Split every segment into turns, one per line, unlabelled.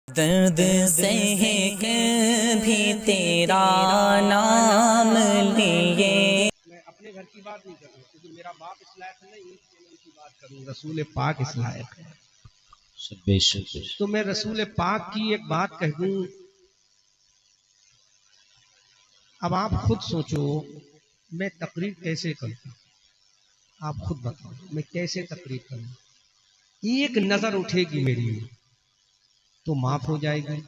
दर्द सह भी तेरा नाम लिए।
मैं अपने घर की बात नहीं कर रहा क्योंकि मेरा बाप इस लायक नहीं, मैं उनकी बात करूँ। रसूल पाक इस लायक है। तो मैं रसूल पाक की एक बात कह दूं। अब आप खुद सोचो, मैं तकरीर कैसे करूं? आप खुद बताओ, मैं कैसे तकरीर करूं? एक नजर उठेगी मेरी तो माफ हो जाएगी,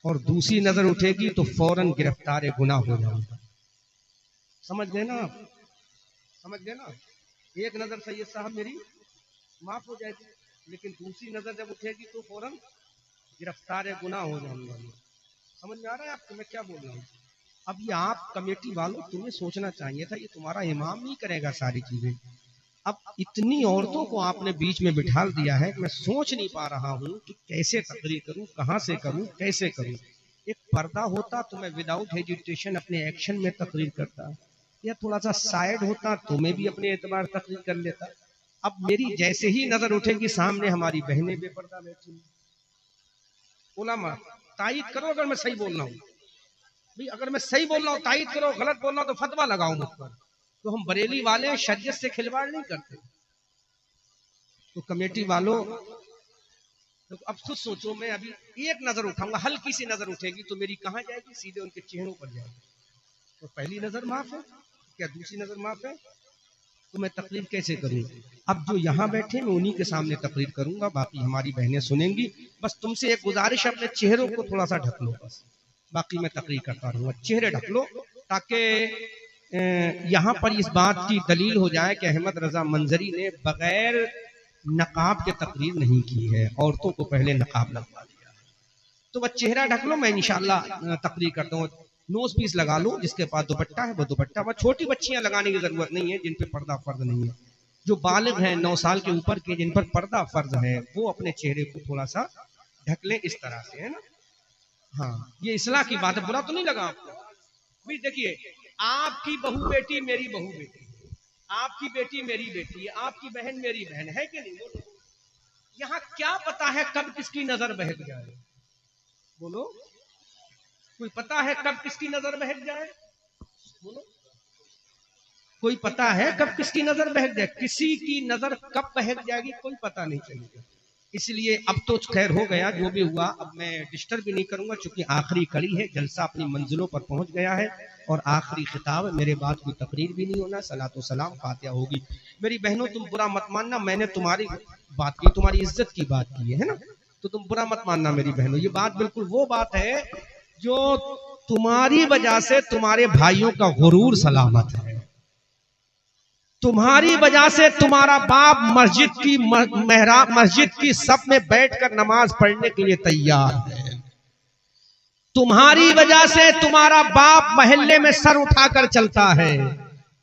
और दूसरी नजर उठेगी तो फौरन गिरफ्तार गुनाह हो जाऊंगा। समझ गए ना आप? समझ गए ना? एक नजर सैयद साहब मेरी माफ हो जाएगी, लेकिन दूसरी नजर जब उठेगी तो फौरन गिरफ्तार गुनाह हो जाऊंगा। समझ में आ रहा है आपको मैं क्या बोल रहा हूँ? अब ये आप कमेटी वालों, तुम्हें सोचना चाहिए था, ये तुम्हारा इमाम नहीं करेगा सारी चीजें। अब इतनी औरतों को आपने बीच में बिठा दिया है, मैं सोच नहीं पा रहा हूँ कि कैसे तकरीर करूँ, कहाँ से करूँ, कैसे करूँ। एक पर्दा होता तो मैं विदाउट हेजिटेशन अपने एक्शन में तकरीर करता, या थोड़ा सा साइड होता तो मैं भी अपने एतबार तकरीर कर लेता। अब मेरी जैसे ही नजर उठेगी सामने हमारी बहनें बेपर्दा बैठी। उलमा तायीद करो अगर मैं सही बोल रहा हूँ भाई, अगर मैं सही बोल रहा हूँ तायीद करो, गलत बोल रहा हूँ तो फतवा लगाओ मुझ पर। तो हम बरेली वाले शरीयत से खिलवाड़ नहीं करते। तो कमेटी वालों, तो अब खुद सोचो, मैं अभी एक नजर उठाऊंगा, हल्की सी नजर उठेगी तो मेरी कहाँ जाएगी? सीधे उनके चेहरों पर जाएगी। तो पहली नजर माफ है क्या? दूसरी नजर माफ है? तो मैं तकरीर कैसे करूं? अब जो यहाँ बैठे मैं उन्हीं के सामने तकरीर करूंगा, बाकी हमारी बहनें सुनेंगी। बस तुमसे एक गुजारिश, अपने चेहरों को थोड़ा सा ढक लो, बस बाकी मैं तकरीर करता रहूंगा। चेहरे ढक लो ताकि यहाँ पर इस बात की दलील हो जाए कि अहमद रजा मंजरी ने बगैर नकाब के तकरीर नहीं की है, औरतों को पहले नकाब लगवा दिया। तो बस चेहरा ढक लो, मैं इंशाल्लाह तकरीर करता हूँ। नोज पीस लगा लो, जिसके पास दुपट्टा है वो दुपट्टा। बस छोटी बच्चियां लगाने की जरूरत नहीं है जिन पे पर्दा फर्ज नहीं है। जो बालिग हैं 9 साल के ऊपर के, जिन पर पर्दा फर्ज है, वो अपने चेहरे को थोड़ा सा ढक लें इस तरह से, है ना? हाँ, ये इस्लाह की बात है, बुरा तो नहीं लगा आपको? भाई देखिए, आपकी बहू बेटी मेरी बहू बेटी, आपकी बेटी मेरी बेटी है, आपकी बहन मेरी बहन है कि नहीं? बोलो। यहाँ क्या पता है कब किसकी नजर बहक जाए? बोलो, कोई पता है कब किसकी नजर बहक जाए? बोलो, कोई पता है कब किसकी नजर बहक जाए? किसी की नजर कब बहक जाएगी कोई पता नहीं चलेगा। इसलिए अब तो खैर हो गया जो भी हुआ, अब मैं डिस्टर्ब भी नहीं करूंगा, क्योंकि आखिरी कड़ी है, जलसा अपनी मंजिलों पर पहुंच गया है और आखिरी खिताब है। मेरे बाद कोई तकरीर भी नहीं होना, सलातो सलाम फातिहा होगी। मेरी बहनों, तुम बुरा मत मानना, मैंने तुम्हारी बात की, तुम्हारी इज्जत की बात की है ना, तो तुम बुरा मत मानना मेरी बहनों। ये बात बिल्कुल वो बात है जो तुम्हारी वजह से तुम्हारे भाइयों का गुरूर सलामत है। तुम्हारी वजह से तुम्हारा बाप मस्जिद की सफ में बैठकर नमाज पढ़ने के लिए तैयार है। तुम्हारी वजह से तुम्हारा बाप मोहल्ले में सर उठाकर चलता है।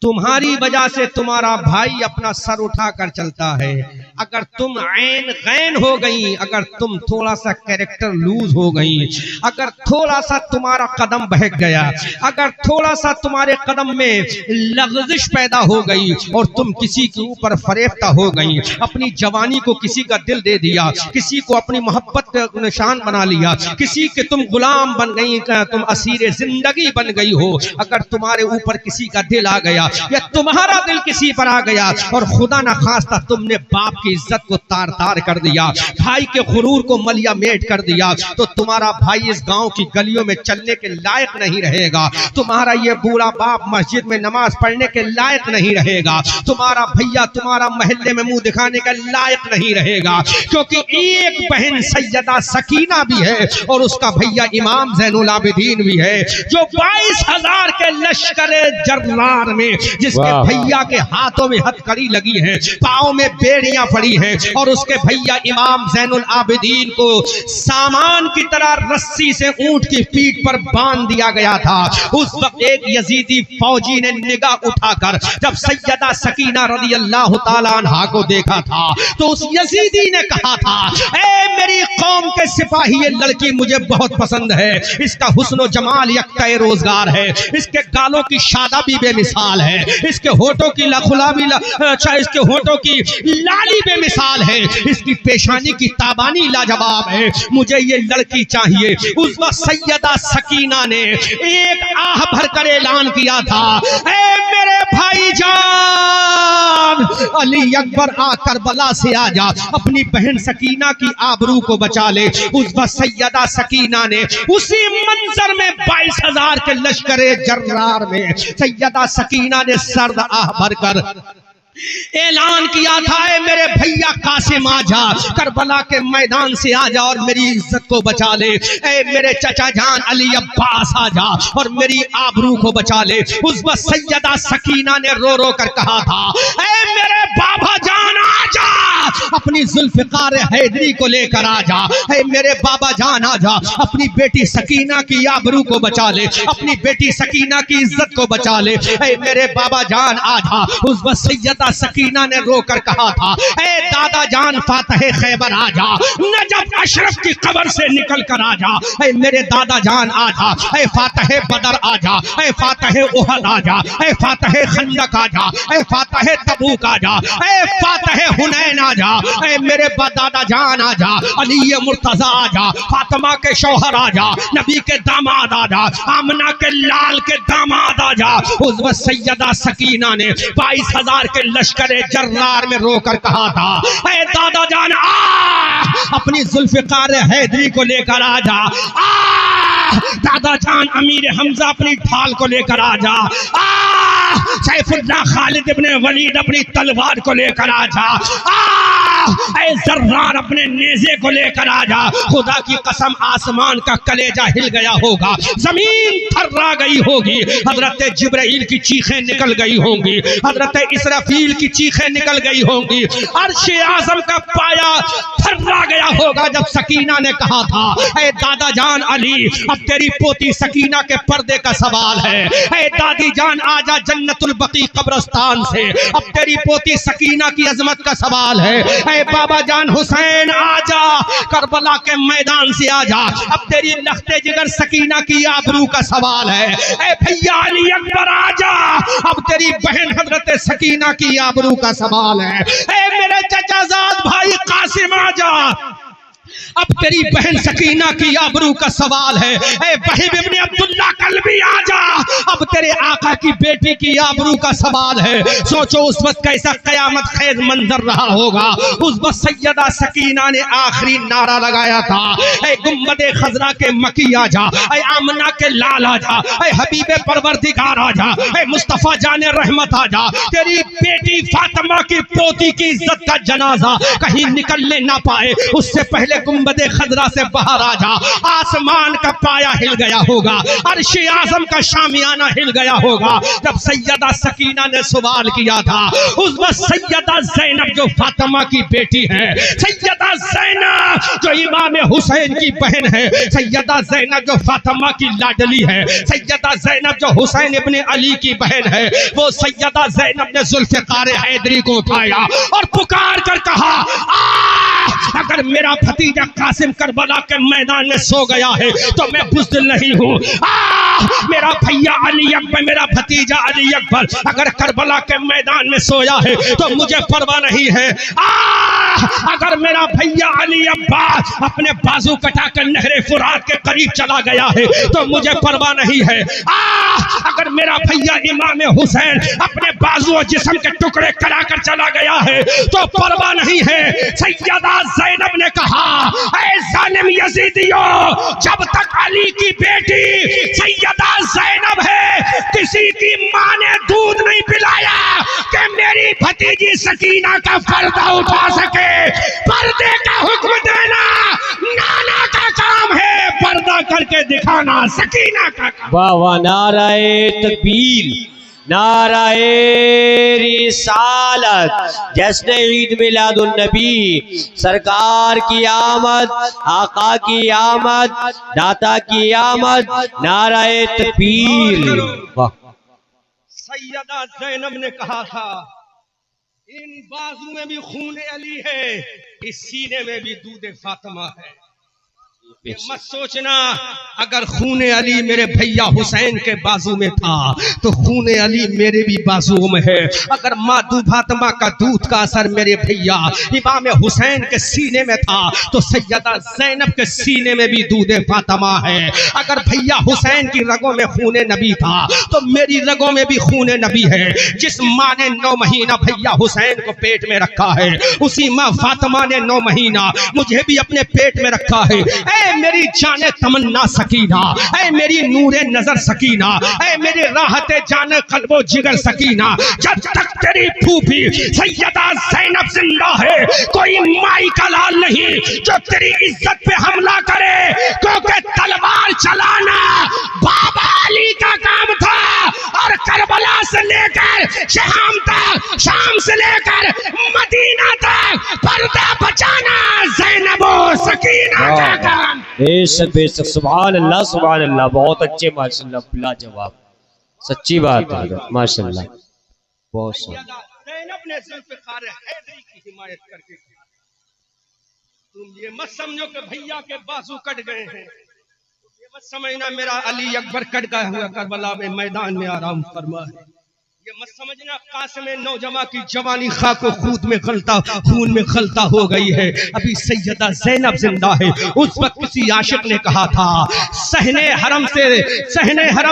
तुम्हारी वजह से तुम्हारा भाई अपना सर उठाकर चलता है। अगर तुम ऐन गैन हो गई, अगर तुम थोड़ा सा कैरेक्टर लूज हो गई, अगर थोड़ा सा तुम्हारा कदम बहक गया, अगर थोड़ा सा तुम्हारे कदम में लग़ज़िश पैदा हो गई और तुम किसी के ऊपर फरेफ्ता हो गई, अपनी जवानी को किसी का दिल दे दिया, किसी को अपनी मोहब्बत का निशान बना लिया, किसी के तुम गुलाम बन गई, तुम असीर जिंदगी बन गई हो, अगर तुम्हारे ऊपर किसी का दिल आ गया या तुम्हारा दिल किसी पर आ गया और खुदा ना खास्ता तुमने बाप की इज्जत को तार तार कर दिया, भाई के गुरूर को मलिया मेट कर दिया, तो तुम्हारा भाई इस गांव की गलियों में चलने के लायक नहीं रहेगा। तुम्हारा ये बूढ़ा बाप मस्जिद में नमाज पढ़ने के लायक नहीं रहेगा। तुम्हारा भैया तुम्हारा महल्ले में मुंह दिखाने का लायक नहीं रहेगा, क्योंकि एक बहन सैयदा सकीना भी है और उसका भैया इमाम ज़ैनुल आबिदीन भी है, जो 22,000 के लश्कर जर्रार में, जिसके भैया के हाथों में हथकड़ी लगी है, पाँव में बेड़ियां पड़ी हैं, और उसके भैया इमाम ज़ैनुल आबिदीन को सामान की तरह रस्सी से ऊंट की पीठ पर बांध दिया गया था। उस वक्त एक यजीदी फौजी ने निगाह उठाकर जब सैयदा सकीना रज़ी अल्लाह तआला अन्हा को देखा था, तो उस यजीदी ने कहा था, ऐ मेरी कौम के सिपाही, ये लड़की मुझे बहुत पसंद है, इसका हुस्न व जमाल यक्ता रोजगार है, इसके गालों की शादाबी बेमिसाल है, इसके होठों की लखुलाबी अच्छा इसके होठों की लाली बेमिसाल है, इसकी पेशानी की ताबानी लाजवाब है। मुझे ये लड़की चाहिए। उस वक्त सैयदा सकीना ने एक आह भरकर ऐलान किया था, ऐ मेरे भाईजान अली अकबर आ करबला से आ जा, अपनी बहन सकीना की आबरू को बचा ले। उस वक्त सैयदा सकीना ने उसी मंजर में 22,000 के लश्करे जर्रार में सैयदा सकीना ने सर्द आह भरकर ऐलान किया था, ऐ मेरे भैया कासिम आ जा, करबला के मैदान से आ जा और मेरी इज्जत को बचा ले। ऐ मेरे चचा जान अली अब्बास आ जा और मेरी आबरू को बचा ले। उस वक्त सैयदा सकीना ने रो रो कर कहा था, ऐ मेरे बाबा जान आ जा, अपनी जुल्फिकार हैदरी को लेकर आ जा। ऐ मेरे बाबा जान आ जा, अपनी बेटी सकीना की आबरू को बचा ले, अपनी बेटी सकीना की इज्जत को बचा ले। ऐ मेरे बाबा जान आ जा। उस वक्त सैयदा सकीना ने रोकर कहा था, ऐ दादा जान फातह खैबर आ जा, नजफ अशरफ की कब्र से निकल कर आ जा। ऐ मेरे दादा जान आ जा, ऐ फातह बदर आ जा, ऐ फातह उहद आ जा, ऐ फातह खंदक आ जा, ऐ फातह तबूक आ जा, ऐ फातह हुनैन आ जा। ऐ मेरे दादा जान आ जा, अली मुर्तजा आ जा, फातिमा के शौहर आ जा, नबी के दामाद आ जा, आमना के लाल के दामाद आ जा। उस वक्त सैयदा सकीना ने 22,000 के लश्करे जर्रार में रोकर कहा था, ऐ दादा जान आ, अपनी जुल्फिकार हैदरी को लेकर आ जा। दादा जान अमीर हमजा अपनी ढाल को लेकर आ जा। सैफुल्लाह खालिद इब्ने वलीद अपनी तलवार को लेकर आ जा। ऐ जर्रार अपने नेज़े को लेकर आ जा। खुदा की कसम आसमान का कलेजा हिल गया होगा, जमीन थर्रा गई होगी, हजरत जिब्राइल की चीखें निकल गई होंगी, हजरत इसराफील की चीखें निकल गई होंगी, अर्श आज़म का पाया थर्रा गया होगा जब सकीना ने कहा था, ऐ दादा जान अली, अब तेरी पोती सकीना के पर्दे का सवाल है। ऐ दादी जान आजा जन्नतुल बकी कब्रिस्तान से, अब तेरी पोती सकीना की अजमत का सवाल है। ऐ बाबा जान हुसैन आजा, करबला के मैदान से आजा, अब तेरी लख्ते जिगर सकीना की आबरू का सवाल है। ऐ भैया अली अकबर आजा, अब तेरी बहन हजरत सकीना की आबरू का सवाल है। ऐ मेरे चचाजाद भाई कासिम आजा, अब तेरी बहन सकीना की आबरू का सवाल है। ऐ वहीब इब्ने अब्दुल्लाह कल्बी आजा, अब तेरे आका की बेटी की आबरू का सवाल है। सोचो उस वक्त कैसा कयामत खेज मंजर रहा होगा। उस वक्त सैयदा सकीना ने आखिरी नारा लगाया था, ऐ गुम्बदे खजरा के मकी आजा, ऐ आमना के लाल आजा, ऐ हबीबे परवरदिगार आजा, ऐ मुस्तफा जाने रहमत आजा, तेरी बेटी फातिमा की पोती की इज्जत का जनाजा कहीं निकलने ना पाए, उससे पहले गुम्बदे खजरा से बाहर आ जा। आसमान का पाया हिल गया होगा, अर्श आज़म का शामियाना हिल गया होगा जब सैयदा सकीना ने सवाल किया था। उस वक्त सैयदा ज़ैनब जो फातिमा की बेटी है, सैयदा ज़ैनब जो इमाम हुसैन की बहन है, सैयदा ज़ैनब जो फातिमा की लाडली है, सैयदा ज़ैनब जो हुसैन इब्ने अली की बहन है, वो सैयदा ज़ैनब ने जुल्फ़िकार हैदरी को उठाया और पुकार कर कहा, अगर मेरा भतीजा कासिम करबला के मैदान में सो गया है तो मैं बुज़दिल नहीं हूँ। मेरा भैया अली अकबर, मेरा भतीजा अली अकबर अगर करबला के मैदान में सोया है तो मुझे परवाह नहीं है। अगर मेरा भैया अली अब्बास अपने बाजू कटाकर नहरे फुरात के करीब चला गया है तो मुझे परवाह नहीं है। अगर मेरा भैया इमाम हुसैन अपने बाजू और जिस्म के टुकड़े कराकर चला गया है तो परवाह नहीं है। सैयदा ज़ैनब ने कहा, ऐ जालिम यजीदियों, जब तक अली की बेटी सैयदा ज़ैनब है, किसी की माँ ने दूध नहीं पिलाया कि मेरी भतीजी सकीना का पर्दा उठा सके। पर्दे का हुक्म देना नाना का काम है, पर्दा करके दिखाना सकीना का काम।
वाह वाह, नाराए तकबीर, नाराए रिसालत, जश्न ईद मिलादुन नबी, सरकार की आमद, आका की आमद, दाता की आमद, नाराए तकबीर। वाह।
सैयदा ज़ैनब ने कहा था, इन बाजू में भी खून अली है, इस सीने में भी दूध फातिमा है। ये मत सोचना अगर खूने अली मेरे भैया हुसैन के बाजू में था तो खूने अली मेरे भी बाजुओं में है। अगर मादू फातिमा का दूध का असर मेरे भैया इमाम हुसैन के सीने में था तो सैयदा ज़ैनब के सीने में भी दूध फातिमा है। अगर भैया हुसैन की रगों में खूने नबी था तो मेरी रगों में भी खूने नबी है। जिस माँ ने 9 महीना भैया हुसैन को पेट में रखा है उसी माँ फातिमा ने 9 महीना मुझे भी अपने पेट में रखा है। ऐ मेरी जाने तमन्ना सकीना, ऐ मेरी नूरे नजर सकीना, ऐ मेरी राहते जाने कल्बो जिगर सकीना, जब तक तेरी फूफी सैयदा ज़ैनब जिंदा है कोई माई का लाल नहीं जो तेरी इज्जत पे हमला करे, क्योंकि तलवार चलाना बाबा अली का काम था और करबला से लेकर शाम तक, शाम से लेकर मदीना तक पर्दा बचाना ज़ैनब और सकीना का काम।
बेशक बेशक, सुभान अल्लाह, बहुत अच्छे माशाल्लाह, लाजवाब, सच्ची बात है माशाल्लाह, बहुत सही।
ज़ैनब ने ज़ुल्फ़िकार हैदरी की हिमायत करके, तुम ये मत समझो कि भैया के बाजू कट गए हैं, ये मत समझना मेरा अली अकबर कट गया हुआ करबला में मैदान में आराम फरमा है। ये मत समझना कासिम नौजवां की जवानी खाको खूद में खलता, खून में खलता हो गई है। अभी सैयदा ज़ैनब जिंदा है। उस वक्त किसी आशिक ने कहा था सहने हरम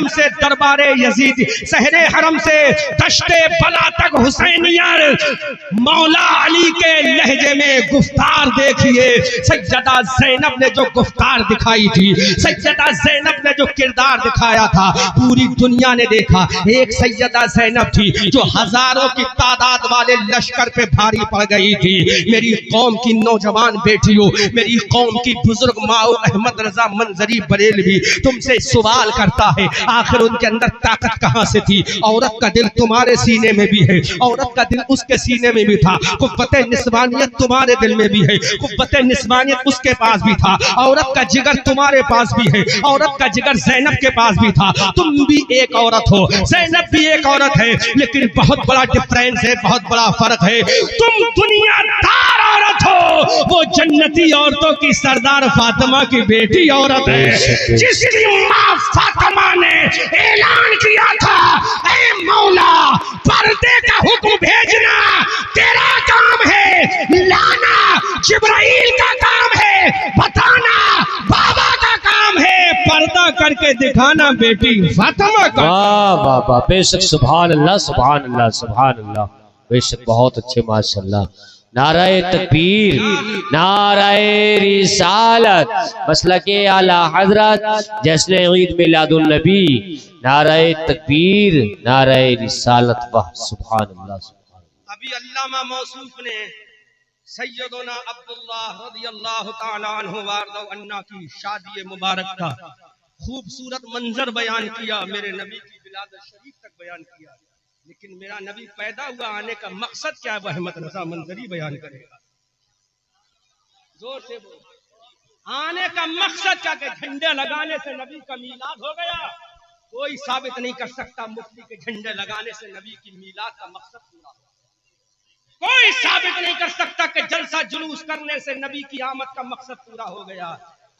से दरबारे यजीद, सहने हरम से दश्ते बला तक हुसैनियत मौला अली के लहजे में गुफ्तार देखिए। सैयदा ज़ैनब ने जो गुफ्तार दिखाई थी, सैयदा ज़ैनब ने जो किरदार दिखाया था पूरी दुनिया ने देखा। एक सैयदा ज़ैनब थी जो हजारों की तादाद वाले लश्कर पे भारी पड़ गई थी। मेरी कौम की नौजवान बेटियों, मेरी कौम की बुजुर्ग माओ अहमद रजा मंजरी बरेलवी तुमसे सवाल करता है आखिर उनके अंदर ताकत कहां से थी? औरत का दिल तुम्हारे सीने में भी है, औरत का दिल उसके सीने में भी था, कुव्वत निस्वानियत तुम्हारे दिल में भी है, कुव्वत निस्वानियत उसके पास भी था, औरत का जिगर तुम्हारे पास भी है, औरत का जिगर ज़ैनब के पास भी था। तुम भी एक औरत हो, ज़ैनब भी एक औरत है, लेकिन बहुत बड़ा डिफरेंस है, बहुत बड़ा फर्क है। तुम दुनियादार औरत हो, वो जन्नती औरतों की सरदार फातिमा की बेटी औरत है, जिसकी माँ फातिमा ने ऐलान किया था ऐ मौला पर्दे का हुक्म भेजना तेरा काम है, लाना जिब्राइल का काम है, बताना बाबा का काम है, पर्दा करके दिखाना बेटी फातिमा का।
वाह वाह वाह, बेशक, सुभान अल्लाह, सुभान अल्लाह, सुभान अल्लाह, बेशक, बहुत अच्छे माशाल्लाह। नाराए तकबीर, नाराए रिसालत, मसलके आला हजरत जश्न ईद मिलादुन नबी, नाराए तकबीर, नाराए रिसालत, वाह सुभान अल्लाह, सुभान अल्लाह।
अभी अल्लामा मौसूफ ने सैयदना अब्दुल्लाह रज़ियल्लाहु ताला अन्हु वारदौ अन्ना की शादी मुबारक का खूबसूरत मंजर बयान किया, मेरे नबी की विलादत शरीफ तक बयान किया, लेकिन मेरा नबी पैदा हुआ आने का मकसद क्या है वह अहमद रजा मंजरी बयान करेगा। जोर से बोल, आने का मकसद क्या कि झंडे लगाने से नबी का मीलाद हो गया? कोई साबित नहीं कर सकता मुफ्ती के झंडे लगाने से नबी की मीलाद का मकसद पूरा हो। कोई साबित नहीं कर सकता कि जलसा जुलूस करने से नबी की आमद का मकसद पूरा हो गया।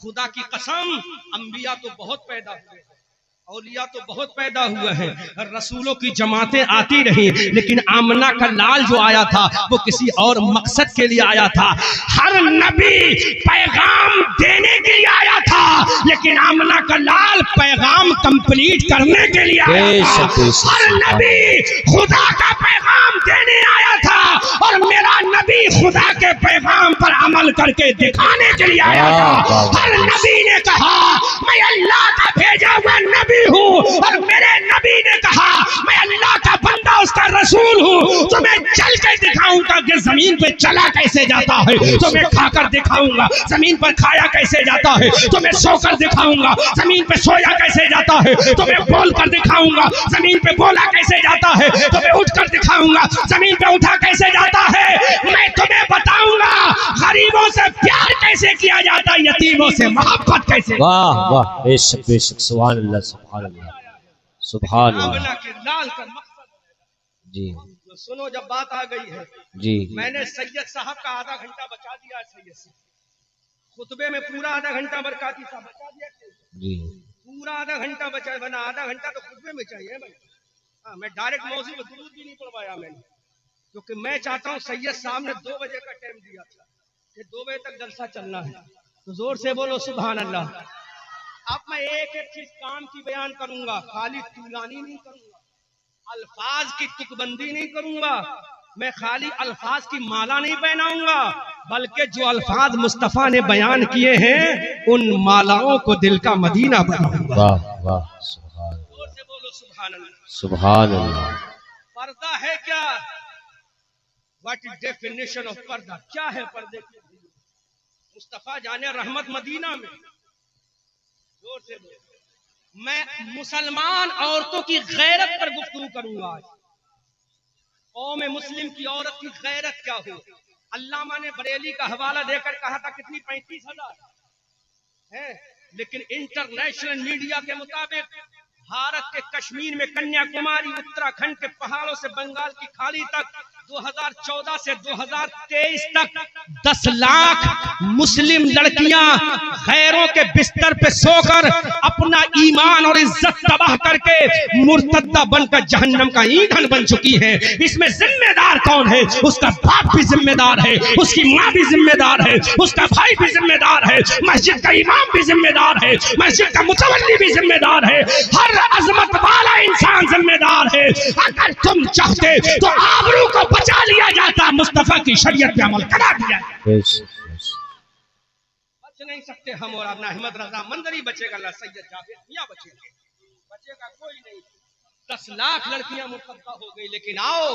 खुदा की कसम, अंबिया तो बहुत पैदा हुए हैं, औलिया तो बहुत पैदा हुए हैं, रसूलों की जमातें आती रही, लेकिन आमना का लाल जो आया था वो किसी और मकसद के लिए आया था। हर नबी पैगाम देने के लिए आया था, लेकिन आमना का लाल पैगाम कंप्लीट करने के लिए आया था। हर नबी खुदा का पैगाम देने आया था और मेरा नबी खुदा के पैगाम पर अमल करके दिखाने के लिए आया था। हर नबी ने कहा मैं अल्लाह का भेजा हुआ नबी हूँ, और मेरे नबी ने कहा मैं अल्लाह का बंदा उसका रसूल हूँ। तो मैं चल के दिखाऊंगा कि जमीन पे चला कैसे जाता है, तो मैं खाकर दिखाऊंगा जमीन पर खाया कैसे जाता है, तो मैं सोकर दिखाऊंगा जमीन पे सोया कैसे जाता है, तो मैं बोल कर दिखाऊंगा जमीन पे बोला कैसे जाता है, तो मैं उठ कर दिखाऊंगा जमीन पे उठा कैसे जाता है। मैं तुम्हें बताऊंगा गरीबों से प्यार कैसे किया जाता है, यतीमों से मोहब्बत कैसे।
वाह वाह, बेशक बेशक, सुभान अल्लाह, सुभान अल्लाह, सुभान अल्लाह।
लाल का मकसद
जी
तो सुनो, जब बात आ गई है
जी,
मैंने सैयद साहब का आधा घंटा बचा दिया। सैयद साहब खुतबे में पूरा आधा घंटा बरकाती साहब बचा दिया
जी।
पूरा आधा घंटा बचा बना आधा घंटा तो खुतबे में चाहिए भाई। हाँ, मैं डायरेक्ट मौजू में दुरूद भी नहीं पढ़वाया मैंने, क्योंकि मैं चाहता हूँ सैयद साहब ने 2 बजे का टाइम दिया था कि 2 बजे तक जलसा चलना है, तो जोर से बोलो सुभान अल्लाह। अब मैं एक एक चीज काम की बयान करूंगा, खाली तूलानी नहीं करूंगा, अल्फाज की तुकबंदी नहीं करूंगा, मैं खाली अल्फाज की माला नहीं पहनाऊंगा, बल्कि जो अल्फाज मुस्तफा ने बयान किए हैं उन मालाओं को दिल का मदीना बनाऊंगा।
वाह वाह, सुभान
जोर से बोलो सुभान अल्लाह।
सुभान अल्लाह।
पर्दा है क्या? व्हाट इज डेफिनेशन ऑफ पर्दा? क्या है पर्दे की? मुस्तफा जाने रहमत मदीना में। जोर से बोलो। मैं मुसलमान औरतों की गैरत पर गुफ्तगू करूंगा आज। कौम मुस्लिम की औरत की गैरत क्या हो? अल्लामा ने बरेली का हवाला देकर कहा था कितनी 35,000 है, लेकिन इंटरनेशनल मीडिया के मुताबिक भारत के कश्मीर में कन्याकुमारी, उत्तराखंड के पहाड़ों से बंगाल की खाड़ी तक 2014 से 2023 तक 10 लाख मुस्लिम लड़कियां गैरों के बिस्तर पे सोकर अपना ईमान और इज्जत तबाह करके मुर्तद्दा बनकर जहन्नम का ईंधन बन चुकी है। इसमें जिम्मेदार कौन है? उसका बाप भी जिम्मेदार है, उसकी माँ भी जिम्मेदार है, उसका भाई भी जिम्मेदार है, मस्जिद का इमाम भी जिम्मेदार है, मस्जिद का मुतवल्ली भी जिम्मेदार है, हर अजमत वाला इंसान जिम्मेदार है। अगर तुम चाहते तो आबरू को बचा लिया जाता, मुस्तफा की शरीयत पे अमल करा दिया। बच नहीं सकते हम, और अपना अहमद रजा मंदरी बचेगा, अल्लाह सैयद जावेद मियां बचेगा, बचेगा कोई नहीं। 10 लाख लड़कियां मुर्तद्दा हो गई। लेकिन आओ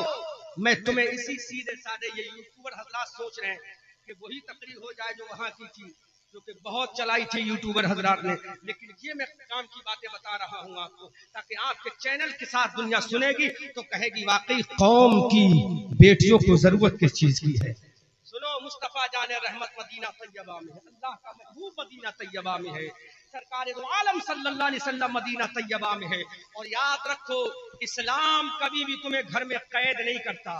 मैं तुम्हें इसी सीधे साधे, ये यूट्यूबर हजरात सोच रहे हैं कि वही तकरीर हो जाए जो वहां की थी, जो कि बहुत चलाई थी यूट्यूबर हजरात ने, लेकिन ये मैं काम की बातें बता रहा हूँ आपको, ताकि आपके चैनल के साथ दुनिया सुनेगी तो कहेगी वाकई कौम की बेटियों को जरूरत किस चीज की है। सुनो, मुस्तफा जाने रहमत मदीना तैयबा में है, अल्लाह का महबूब मदीना तैयबा में है, सरकार दो आलम सल्लल्लाहु अलैहि वसल्लम मदीना तैयबा में है। और याद रखो, इस्लाम कभी भी तुम्हें घर में कैद नहीं करता,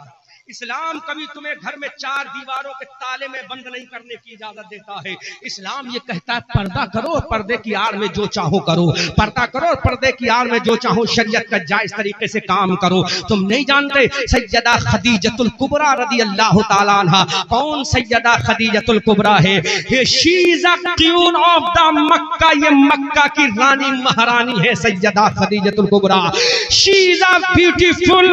इस्लाम कभी तुम्हें घर में 4 दीवारों के ताले में बंद नहीं करने की इजाजत देता है। इस्लाम ये कहता है पर्दा करो और पर्दे की आड़ में जो चाहो करो, पर्दा करो और पर्दे की आड़ में जो चाहो शरीयत का जायज तरीके से काम करो। तुम नहीं जानते सैयदा खदीजतुल कुबरा रदी अल्लाह ताला अन्हा, कौन सैयदा खदीजतुल कुबरा है? ये she is the queen of the Makkah, ये मक्का की रानी महारानी है Syeda Khadijatul Kubra. She is a beautiful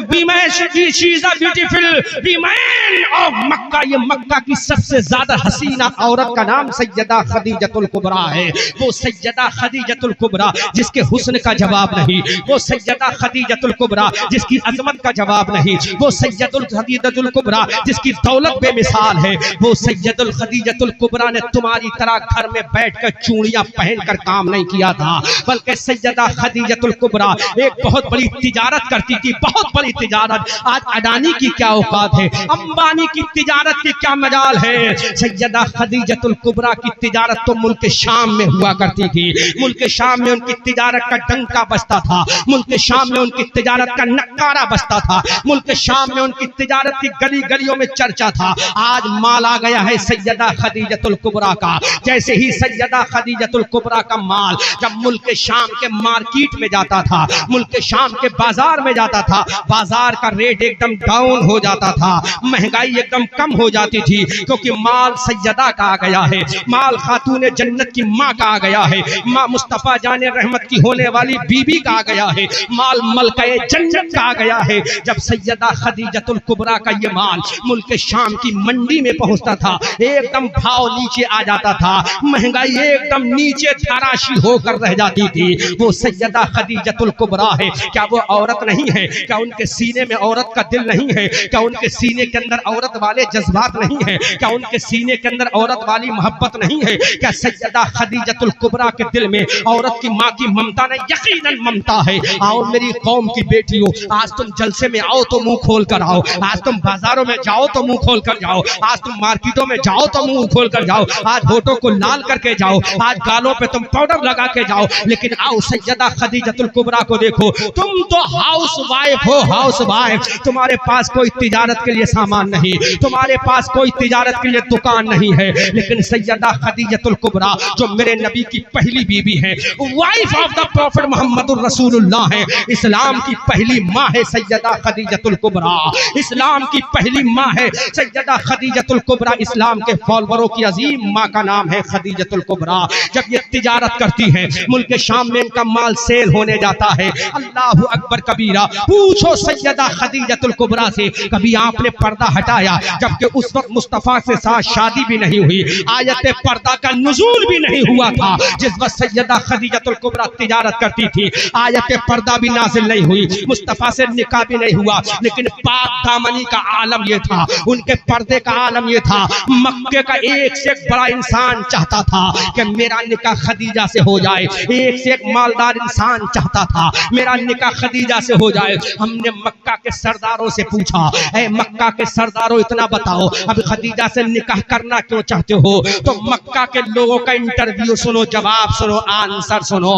women, she is a beautiful women of Makkah, ये मक्का की सबसे ज्यादा हसीना औरत का नाम सैयदा खदीजतुल कुबरा है। वो सैयदा खदीजतुल कुबरा जिसके हुस्न का जवाब नहीं, वो सैयदा खदीजतुल कुबरा जिसकी अजमत का जवाब नहीं, वो सैयदुल खदीजतुल कुबरा जिसकी दौलत बेमिसाल है, वो सैयदुल खदीजतुल कुबरा ने तुम्हारी तरह घर में बैठकर चूड़ियां पहनकर काम नहीं किया था, बल्कि सैयदा खदीजतुल कुबरा एक बहुत बड़ी तिजारत करती थी, बहुत बड़ी तिजारत। आज अडानी की क्या औकात है, अंबानी की तिजारत की क्या मजाल है। सैयदा खदीजतुल कुबरा की तिजारत तो मुल्क शाम में हुआ करती थी, मुल्क शाम में उनकी तिजारत का डंका बजता था, मुल्क शाम में उनकी तिजारत का नक्कारा बजता था, मुल्क शाम में उनकी तिजारत की गली गलियों में चर्चा था। आज माल आ गया है सैयदा खदीजतुल कुबरा का। जैसे ही सैयदा खदीजतुल कुबरा का माल जब मुल्क शाम के मार्केट में जाता था, मुल्क शाम के बाजार में जाता था, बाजार का रेट एकदम डाउन हो जाता था, महंगाई एकदम कम हो जाती थी, क्योंकि माल सैयदा का आ गया है, माल खातून जन्नत की माँ का आ गया है, माँ मुस्तफा जाने रहमत की होने वाली बीबी का आ गया है, माल मलकाए जन्नत का आ गया है। जब सैयदा खदीजतुल कुबरा का ये माल मुल्क शाम की मंडी में पहुंचता था, एकदम भाव नीचे आ जाता था, महंगाई एकदम नीचे धराशी होकर रह जाती थी। वो सैयदा खदीजतुल कुबरा है, क्या वो औरत नहीं है? क्या उनके सीने में औरत का दिल नहीं है? क्या उनके सीने के अंदर औरत वाले जज्बात नहीं है? क्या उनके सीने के अंदर औरत वाली मोहब्बत नहीं है? क्या सैयदा खदीजतुल कुबरा के दिल में औरत की माँ की ममता नहीं? यकीनन ममता है। आओ मेरी कौम की बेटियों, आज तुम जलसे में आओ तो मुंह खोल कर आओ, आज तुम बाजारों में जाओ तो मुंह खोल कर जाओ, आज तुम मार्केटों में जाओ तो मुंह खोल कर जाओ, आज होठों को लाल करके जाओ, आज गालों पे तुम पाउडर लगा के जाओ, लेकिन आओ सैयदा खदीजतुल कुबरा को देखो। तुम तो हाउस वाइफ हो, हाउस वाइफ, तुम्हारे पास पास कोई तिजारत के लिए सामान नहीं, तुम्हारे पास कोई तिजारत के लिए दुकान नहीं है, लेकिन सैयदा खदीजतुल कुबरा जो मेरे नबी की पहली बीवी है, वाइफ ऑफ द प्रॉफिट मोहम्मदुर रसूलुल्लाह है, इस्लाम की पहली माँ है सैयदा खदीजतुल कुबरा, इस्लाम की पहली माँ है सैयदा खदीजतुल कुबरा। इस्लाम के फॉलोअरों की अजीम माँ का नाम है खदीजतुल कुबरा। जब ये तिजारत करती है, मुल्क शाम में इनका माल सेल होने जाता है, अल्लाह अकबर कबीरा। पूछो सैयदा खदीजतुल कुबरा से, कभी आपने पर्दा हटाया? जबकि उस वक्त मुस्तफा से साथ शादी भी नहीं हुई, आयत पर्दा का नुज़ूल भी नहीं हुआ था। जिस वक्त सैयदा खदीजतुल कुबरा तिजारत करती थी, आयत पर्दा भी नाजिल नहीं हुई, मुस्तफा से निकाह भी नहीं हुआ, लेकिन पाक दामनी का आलम ये था, उनके पर्दे का आलम ये था। मक्के का एक से एक बड़ा इंसान चाहता था कि मेरा निकाह खदीजा से हो जाए, एक से एक मालदार इंसान चाहता था मेरा निकाह खदीजा से हो जाए। हमने मक्का के सरदारों से पूछा, ऐ मक्का के सरदारों इतना बताओ, अब खदीजा से निकाह करना क्यों चाहते हो? तो मक्का के लोगों का इंटरव्यू सुनो, जवाब सुनो, आंसर सुनो।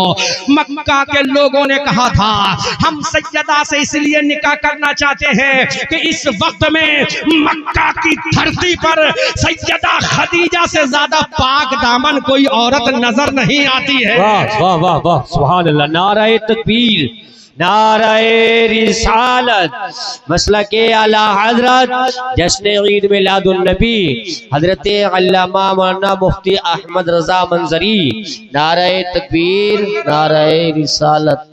मक्का के लोगों ने कहा था, हम सैयदा से इसलिए निकाह करना चाहते हैं कि इस वक्त में मक्का की धरती पर सैयदा खदीजा से ज्यादा पाक दामन कोई औरत नजर नहीं आती है।
वाह वाह वाह वाह, सुभान अल्लाह, नाराए तकबीर, नाराए रिसालत, मसलके आला हजरत, जश्न ईद मिलादुन नबी हजरत अल्लामा मौलाना मुफ्ती अहमद रजा मंजरी, नाराए तकबीर, नाराए रिसालत।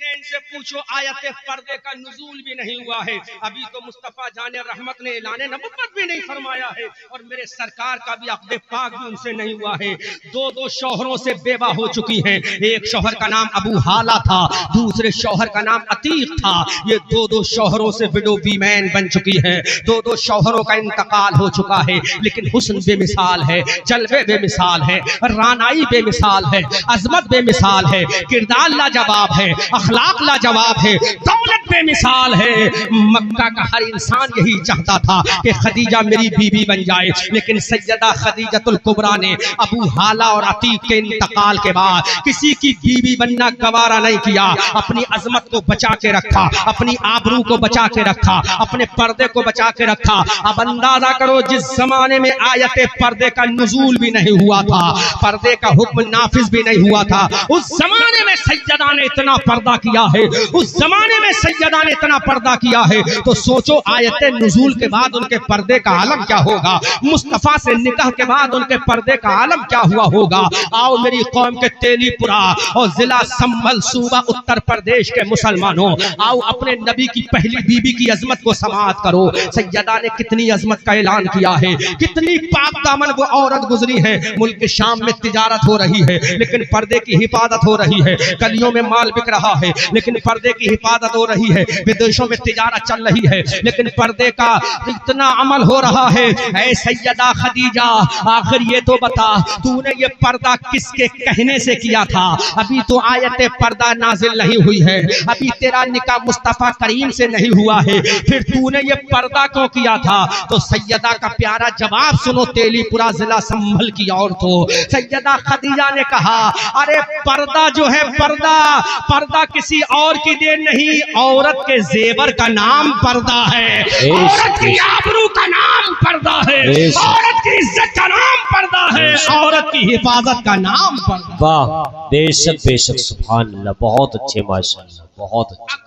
इनसे पूछो, आयत पर्दे का नुज़ूल भी नहीं हुआ है, अभी तो मुस्तफा जाने रहमत ने ऐलान नबुव्वत भी नहीं फरमाया है, और मेरे सरकार का भी अक़्द पाक भी उनसे नहीं हुआ है। दो शौहरों से बेवा हो चुकी हैं, एक शौहर का नाम अबू हाला था, दूसरे शौहर का नाम अतीक था। ये दो शौहरों से विडो वीमैन बन चुकी है, दो शौहरों का इंतकाल हो चुका है, लेकिन हुस्न बेमिसाल है, जलवे बेमिसाल है, रानाई बेमिसाल है, अजमत बेमिसाल है, किरदार लाजवाब है, अखलाक लाजवाब है, दौलत बेमिसाल है। मक्का का हर इंसान यही चाहता था कि खदीजा मेरी बीवी बन जाए, लेकिन सैयदा खदीजतुल कुबरा ने अबू हाला और अतीक के इंतकाल के बाद किसी की बीवी बनना गवारा नहीं किया, अपनी अजमत को बचा के रखा, अपनी आबरू को बचा के रखा, अपने पर्दे को बचा के रखा। अब अंदाजा करो, जिस जमाने में आयत पर्दे का नुज़ूल भी नहीं हुआ था, पर्दे का हुक्म नाफिज भी नहीं हुआ था, उस जमाने में सैयदा ने इतना पर्दा किया है, उस जमाने में सैयदा ने इतना पर्दा किया है, तो सोचो आयत नुज़ूल के बाद उनके पर्दे का आलम क्या होगा, मुस्तफा से निकाह के बाद उनके पर्दे का आलम क्या हुआ होगा। आओ मेरी कौम के तेलीपुरा और जिला संभल सूबा उत्तर प्रदेश के मुसलमानों, आओ अपने नबी की पहली बीबी की अजमत को समाअत करो। सैयदा ने कितनी अजमत का ऐलान किया है, कितनी पाक दामन वो औरत गुजरी है। मुल्क शाम में तिजारत हो रही है, लेकिन पर्दे की हिफाजत हो रही है, गलियों में माल बिक रहा है, लेकिन पर्दे की हिफाजत हो रही है, विदेशों में तिजारत चल रही है, लेकिन पर्दे का इतना अमल हो रहा है। ऐ सैयदा खदीजा, आखिर ये तो बता, तूने ये पर्दा किसके कहने से किया था? अभी तो आयत पर्दा नाजिल नहीं हुई है, अभी तेरा निकाह मुस्तफा करीम से नहीं हुआ है, फिर तूने ये पर्दा क्यों किया था? तो सैयदा का प्यारा जवाब सुनो, तेलीपुरा जिला संभल की औरतों। सैयदा खदीजा ने कहा, अरे पर्दा जो है, पर्दा किसी और की देन नहीं, औरत के जेवर का नाम पर्दा है, औरत की आबरू का नाम पर्दा है, औरत की इज्जत का नाम पर्दा है, औरत की हिफाजत का नाम पर्दा।
वाह, बेशक बेशक, सुभान अल्लाह, बहुत अच्छे, माशाअल्लाह, बहुत अच्छे।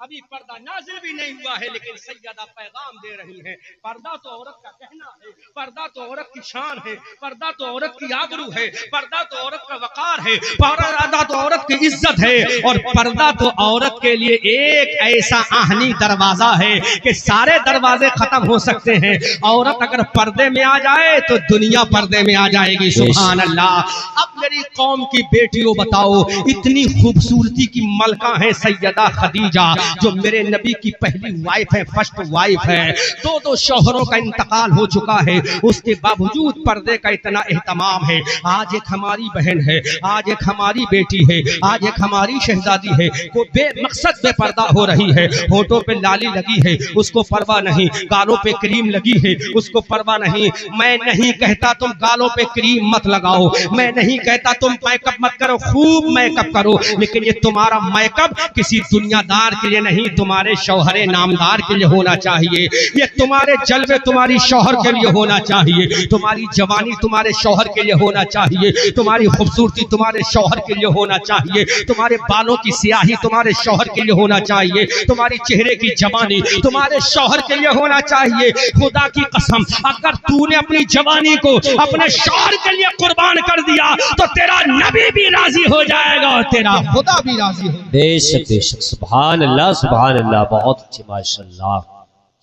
अभी पर्दा नाजिल भी नहीं हुआ है, लेकिन सैयदा पैगाम दे रही है, पर्दा तो औरत का कहना है, पर्दा तो औरत की शान है, पर्दा तो औरत की आबरू है, पर्दा तो औरत का वकार है, पर्दा तो औरत की इज्जत है, और पर्दा तो औरत के लिए एक ऐसा आहनी दरवाजा है कि सारे दरवाजे खत्म हो सकते हैं। औरत अगर पर्दे में आ जाए तो दुनिया पर्दे में आ जाएगी। सुभान अल्लाह। अब मेरी कौम की बेटियों बताओ, इतनी खूबसूरती की मलका है सैयदा खदीजा, जो मेरे नबी की पहली वाइफ है, फर्स्ट वाइफ है। दो शौहरों का इंतकाल हो चुका है, उसके बावजूद पर्दे का इतना एहतमाम है। आज एक हमारी बहन है, आज एक हमारी बेटी है, आज एक हमारी शहजादी है, वो बेमकसद बेपर्दा हो रही है। होठों पे लाली लगी है, उसको परवाह नहीं, गालों पे क्रीम लगी है, उसको परवाह नहीं। मैं नहीं कहता तुम गालों पे क्रीम मत लगाओ, मैं नहीं कहता कहता तुम मेकअप मत करो, खूब मेकअप करो, लेकिन ये तुम्हारा मेकअप किसी दुनियादार के लिए नहीं, तुम्हारे शौहरे नामदार के लिए होना चाहिए। ये तुम्हारे जलवे तुम्हारी शौहर के लिए होना चाहिए, तुम्हारी जवानी तुम्हारे शौहर के लिए होना चाहिए, तुम्हारी खूबसूरती तुम्हारे शौहर के लिए होना चाहिए, तुम्हारे बालों की स्याही तुम्हारे शौहर के लिए होना चाहिए, तुम्हारी चेहरे की जवानी तुम्हारे शौहर के लिए होना चाहिए। खुदा की कसम, अगर तूने अपनी जवानी को अपने शौहर के लिए कुर्बान कर दिया तो तेरा नबी भी राजी हो जाएगा और तेरा खुदा भी राजी हो।
बेशक बेशक, सुभान अल्लाह सुभान अल्लाह, बहुत अच्छे माशाल्लाह,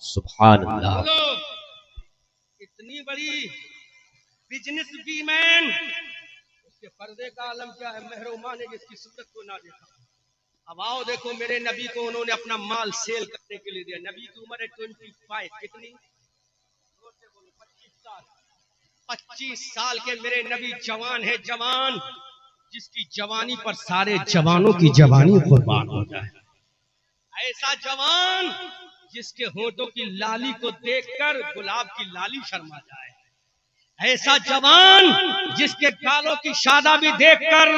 सुभान अल्लाह।
इतनी बड़ी बिजनेस वीमेन, उसके पर्दे का आलम क्या है? महरुमा ने जिसकी सूरत को ना देखा। अब आओ देखो, मेरे नबी को उन्होंने अपना माल सेल करने के लिए दिया। नबी की उम्र है 25, कितनी? 25 साल के मेरे नबी जवान है, जवान, जिसकी जवानी पर सारे जवानों की जवानी कुर्बान हो जाए। ऐसा जवान जिसके होठों की लाली को देखकर गुलाब की लाली शर्मा जाए। ऐसा जवान जिसके गालों की शादाबी देखकर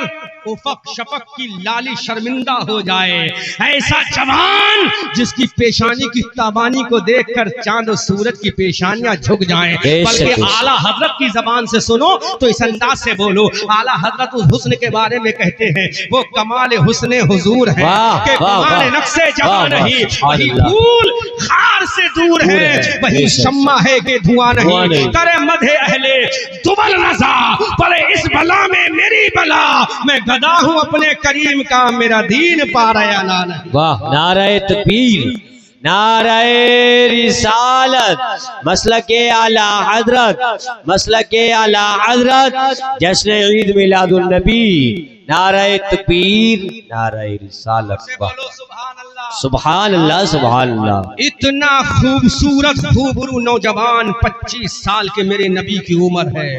उफक शफक की लाली शर्मिंदा हो जाए। ऐसा जवान जिसकी पेशानी की ताबानी को देखकर चांद और सूरज की पेशानियां झुक जाएं। बल्कि आला हजरत की जबान से सुनो तो इस अंदाज से बोलो। आला हजरत उस हुस्न के बारे में कहते हैं, वो कमाल हुस्ने हुजूर है कि कमाल नक्शे जवां नहीं, वही फूल खार से दूर है, वही शम्मा है कि धुआं नहीं। करे मधे अहले दुबल रजा, पड़े इस बला में मेरी बला, मैं गदा हूँ अपने करीम का, मेरा दीन पा रहा लाला।
वाह, नारे तकबीर, नारे रिसालत, मसलके आला हजरत, मसलके आला हजरत, जश्न ईद मिलादुन नबी, नारे तकबीर, नारे रिसालत। सुभान अल्लाह सुभान अल्लाह।
इतना खूबसूरत खूबरू नौजवान 25 साल के मेरे नबी की उम्र है।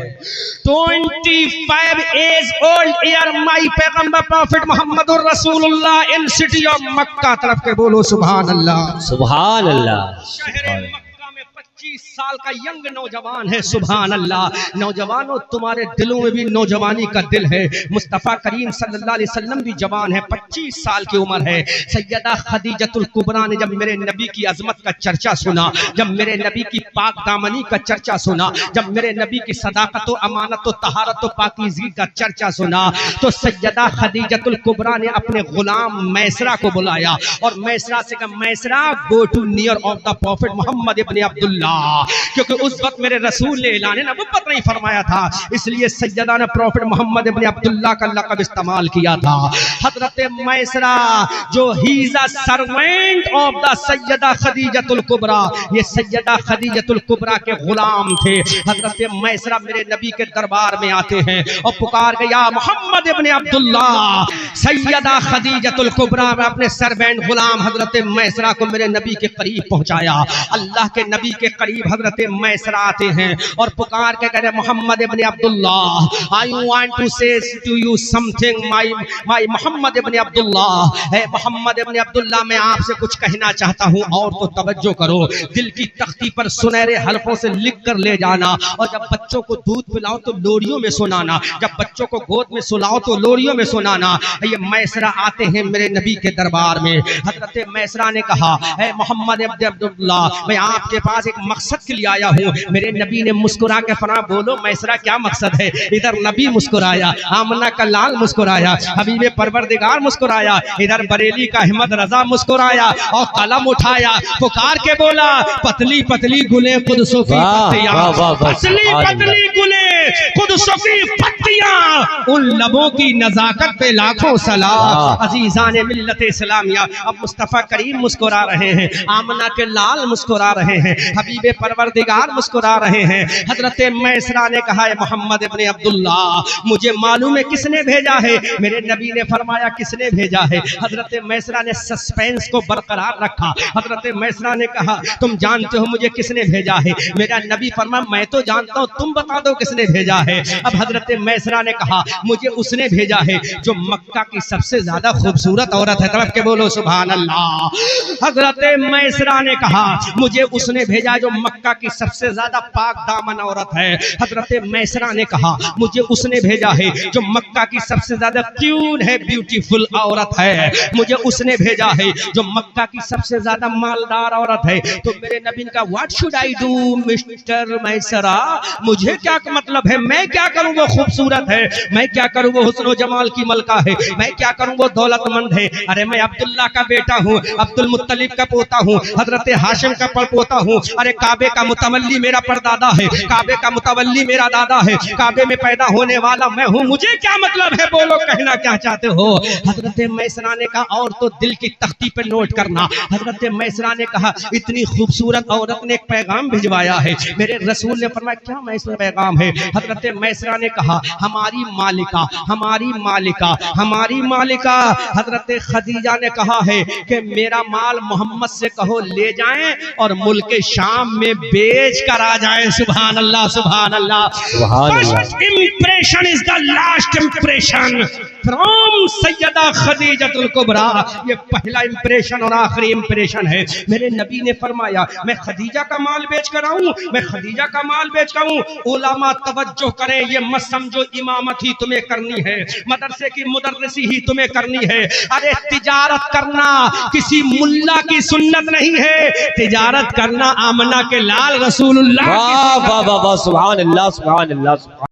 25 एज ओल्ड ईयर माई पैगंबर प्रॉफिट मोहम्मद रसूलुल्लाह इन सिटी ऑफ मक्का। तरफ के बोलो सुभान अल्लाह
सुभान अल्लाह।
शहर मक्का में 25 साल का यंग नौजवान है। सुभान अल्लाह। नौजवानों, तुम्हारे दिलों में भी नौजवानी का दिल है। मुस्तफ़ा करीम सल्लल्लाहु अलैहि वसल्लम भी जवान है, 25 साल की उम्र है। सैयदा खदीजतुल कुबरा ने जब मेरे नबी की अजमत का चर्चा सुना, जब मेरे नबी की पाक दामनी का चर्चा सुना, जब मेरे नबी की सदाकत, अमानत, तहारत, पाकीज़गी का चर्चा सुना, तो सैयदा खदीजतुल कुबरा ने अपने गुलाम मैसरा को बुलाया और मैसरा से कहा, Maisara go to near of the prophet Muhammad ibn Abdullah, क्योंकि उस वक्त मेरे रसूल ने ऐलान नबुव्वत नहीं फरमाया था, इसलिए सैयदा ने प्रॉफिट मोहम्मद इब्न अब्दुल्लाह का लक़ब इस्तेमाल किया था। हजरत मैसरा जो he is a servant of the Syeda Khadijatul Kubra, ये सैयदा खदीजतुल कुबरा के गुलाम थे। हजरत मैसरा मेरे नबी के दरबार में आते हैं और पुकार के, या मोहम्मद इब्न अब्दुल्लाह। सैयदा खदीजतुल कुबरा में अपने सर्वेंट गुलाम हजरत मैसरा को मेरे नबी के करीब पहुंचाया। अल्लाह के नबी के करीब हजरत मैसरा आते हैं और पुकार के कह रहे, Muhammad ibn Abdullah, I want to say to you something my Muhammad ibn Abdullah. है मोहम्मद इब्न अब्दुल्लाह, मैं आपसे कुछ कहना चाहता हूँ और तो तवज्जो करो। दिल की तख्ती पर सुनहरे हल्फों से लिख कर ले जाना, और जब बच्चों को दूध पिलाओ तो लोरियों में सुनाना, जब बच्चों को गोद में सुलाओ तो लोरियों में सुनाना। ये मैसरा आते हैं मेरे नबी के दरबार में। हजरत मैसरा ने कहा, है मोहम्मद इब्न अब्दुल्लाह, मैं आपके पास एक मकसद के लिए आया हूँ। मेरे नबी ने मुस्कुरा के फरमा, बोलो मैसरा क्या मकसद है? इधर नबी मुस्कुराया, आमना का लाल मुस्कुराया, हबीबे परवरदिगार मुस्कुराया, इधर बरेली का अहमद रजा मुस्कुराया और कलम उठाया, पुकार के बोला, पतली पतली गुले कुदसों की पत्तियां, पतली पतली गुले कुदसों की पत्तियां, उन लबों की नजाकत पे लाखों सलाम। अजीजान मिल्लत इस्लामिया, अब मुस्तफा करीम मुस्कुरा रहे हैं, आमना के लाल मुस्कुरा रहे हैं, हबीबे परवरदिगार मुस्कुरा रहे हैं। हजरत मैसरा ने कहा, है मोहम्मद इब्न अब्दुल्लाह, मुझे मालूम है किसने भेजा है। मेरे नबी ने फरमाया, किसने भेजा है? हजरत मैसरा ने सस्पेंस को बरकरार रखा। हजरत मैसरा ने कहा, तुम जानते हो मुझे किसने भेजा है? मेरा नबी फरमाया, मैं तो जानता हूँ, तुम बता दो किसने भेजा है। अब हजरत मैसरा ने कहा, कहा मुझे उसने भेजा है जो मक्का की सबसे ज्यादा खूबसूरत औरत है। तड़प के बोलो सुभान अल्लाह। हजरत मैसरा ने कहा मुझे उसने भेजा जो मक्का की सबसे ज्यादा पाक दामन औरत है। हजरत मैसरा ने कहा मुझे उसने भेजा है जो मक्का की सबसे ज्यादा क्यूट है, ब्यूटीफुल औरत है। मुझे उसने भेजा है जो मक्का की सबसे ज्यादा मालदार औरत है। तो मेरे नबी का what should I do mister Maisara, मुझे क्या मतलब है, मैं क्या करूं, वो खूबसूरत है, मैं क्या करूं, वो हुस्न जमाल की मलका है, मैं क्या करूं, वो दौलतमंद है। अरे मैं अब्दुल्ला का बेटा हूं, अब्दुल मुत्तलिब का पोता हूं, हजरत हाशिम का पोता हूं। अरे काबे का मुतवल्ली मेरा परदादा है, काबे का मुतवल्ली मेरा दादा है, काबे में पैदा होने वाला मैं हूं, मुझे क्या मतलब है, बोलो कहना क्या चाहते हो। हजरत मैसरा ने कहा और तो दिल की तख्ती पे नोट करना। हजरत मैसरा ने कहा इतनी खूबसूरत औरत ने एक पैगाम भिजवाया है। मेरे रसूल ने फरमाया क्या मैसरा पैगाम है। हजरत मैसरा ने कहा हमारी मालिका, हमारी मालिका, हमारी मालिका हजरत खदीजा ने कहा है कि मेरा माल मोहम्मद से कहो ले जाएं और मुल्क शाम में बेच कर आ जाएं। सुभान अल्लाह, सुभान अल्लाह। First impression is the last impression from Syeda Khadijatul Kubra. ये पहला इंप्रेशन और आखिरी इंप्रेशन है। मेरे नबी ने फरमाया मैं खदीजा का माल बेच कर आऊं, मैं खदीजा का माल बेच कर आऊं। उलमा तवज्जो करें, ये मत समझो इमामत ही तुम्हें करनी है, मदरसे की मुदर्रिसी ही तुम्हें करनी है। अरे तिजारत करना किसी मुल्ला की सुन्नत नहीं है, तिजारत करना आमना के लाल रसूलुल्लाह की सुन्नत है।
वाह वाह वाह, सुभान अल्लाह, सुभान अल्लाह।